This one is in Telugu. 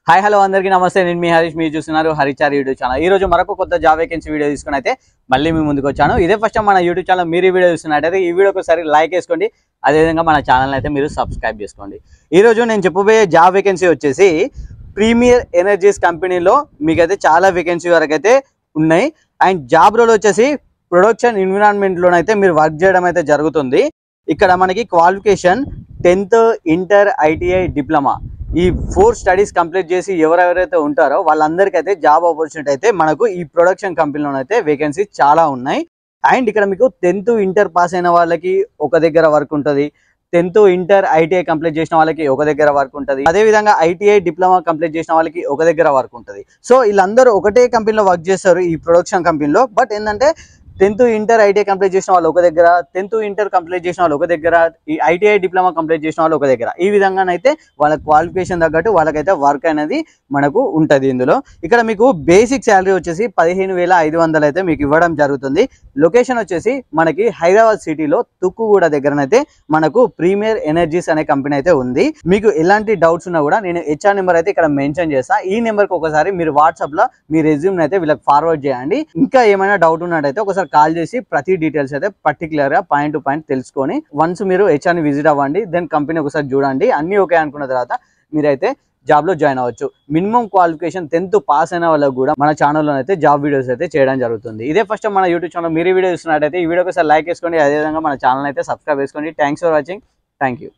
హాయ్ హలో అందరికీ నమస్తే. నేను మీ హరీష్, మీరు చూస్తున్నారు హరిచార్ యూట్యూబ్ ఛానల్. ఈ రోజు మరొక కొత్త జాబ్ వేకెన్సీ వీడియో తీసుకుని అయితే మళ్ళీ మీ ముందుకు వచ్చాను. ఇదే ఫస్ట్ టైం మన యూట్యూబ్ ఛానల్ మీరు ఈ వీడియో చూస్తున్నట్టయితే ఈ వీడియోకి ఒకసారి లైక్ వేసుకోండి. అదేవిధంగా మన ఛానల్ అయితే మీరు సబ్స్క్రైబ్ చేసుకోండి. ఈరోజు నేను చెప్పబోయే జాబ్ వేకెన్సీ వచ్చేసి ప్రీమియర్ ఎనర్జీస్ కంపెనీలో మీకైతే చాలా వేకెన్సీ వరకు అయితే ఉన్నాయి. అండ్ జాబ్ రోల్ వచ్చేసి ప్రొడక్షన్ ఎన్విరాన్మెంట్లోనైతే మీరు వర్క్ చేయడం అయితే జరుగుతుంది. ఇక్కడ మనకి qualification 10th inter ITI diploma ఈ 4 స్టడీస్ కంప్లీట్ చేసి ఎవరెవరైతే ఉంటారో వాళ్ళందరికీ అయితే జాబ్ ఆపర్చునిటీ అయితే మనకు ఈ ప్రొడక్షన్ కంపెనీలోనైతే వేకెన్సీ చాలా ఉన్నాయి. అండ్ ఇక్కడ మీకు 10th ఇంటర్ పాస్ అయిన వాళ్ళకి ఒక దగ్గర వర్క్ ఉంటుంది, 10th ఇంటర్ ఐటీఐ కంప్లీట్ చేసిన వాళ్ళకి ఒక దగ్గర వర్క్ ఉంటుంది, అదేవిధంగా ఐటీఐ డిప్లొమా కంప్లీట్ చేసిన వాళ్ళకి ఒక దగ్గర వర్క్ ఉంటుంది. సో వీళ్ళందరూ ఒకటే కంపెనీలో వర్క్ చేస్తారు ఈ ప్రొడక్షన్ కంపెనీలో. బట్ ఏంటంటే 10th ఇంటర్ ఐటీఐ కంప్లీట్ చేసిన వాళ్ళు ఒక దగ్గర, 10th ఇంటర్ కంప్లీట్ చేసిన వాళ్ళు ఒక దగ్గర, ఈ ఐటీఐ డిప్లొమా కంప్లీట్ చేసిన వాళ్ళు ఒక దగ్గర. ఈ విధంగానైతే వాళ్ళ క్వాలిఫికేషన్ తగ్గట్టు వాళ్ళకైతే వర్క్ అనేది మనకు ఉంటుంది. ఇందులో ఇక్కడ మీకు బేసిక్ శాలరీ వచ్చేసి 15,500 అయితే మీకు ఇవ్వడం జరుగుతుంది. లొకేషన్ వచ్చేసి మనకి హైదరాబాద్ సిటీలో తుక్కుగూడ దగ్గరనైతే మనకు ప్రీమియర్ ఎనర్జీస్ అనే కంపెనీ అయితే ఉంది. మీకు ఎలాంటి డౌట్స్ ఉన్నా కూడా నేను హెచ్ఆర్ నెంబర్ అయితే ఇక్కడ మెన్షన్ చేస్తా. ఈ నెంబర్కి ఒకసారి మీరు వాట్సాప్ లో మీ రెజ్యూమ్ అయితే వీళ్ళకి ఫార్వర్డ్ చేయండి. ఇంకా ఏమైనా డౌట్ ఉన్నట్టయితే ఒకసారి కాల్ చేసి ప్రతి డీటెయిల్స్ అయితే పర్టికులర్ గా పాయింట్ టు పాయింట్ తెలుసుకొని వన్స్ మీరు హెచ్ఆర్ ని విజిట్ అవ్వండి. దెన్ కంపెనీ ఒకసారి చూడండి, అన్ని ఓకే అనుకున్న తర్వాత మీరైతే జాబ్ లో జాయిన్ అవ్వచ్చు. మినిమం క్వాలిఫికేషన్ 10th పాస్ అయిన వాళ్ళకి కూడా మన ఛానల్లో అయితే జాబ్ వీడియోస్ అయితే చేయడం జరుగుతుంది. ఇదే ఫస్ట్ మన యూట్యూబ్ ఛానల్ మీరు వీడియో చూస్తున్నట్టయితే ఈ వీడియోకి ఒకసారి లైక్ చేసుకోండి, అదేవిధంగా మన ఛానల్ అయితే సబ్స్క్రైబ్ చేసుకోండి. Thanks for watching. Thank you.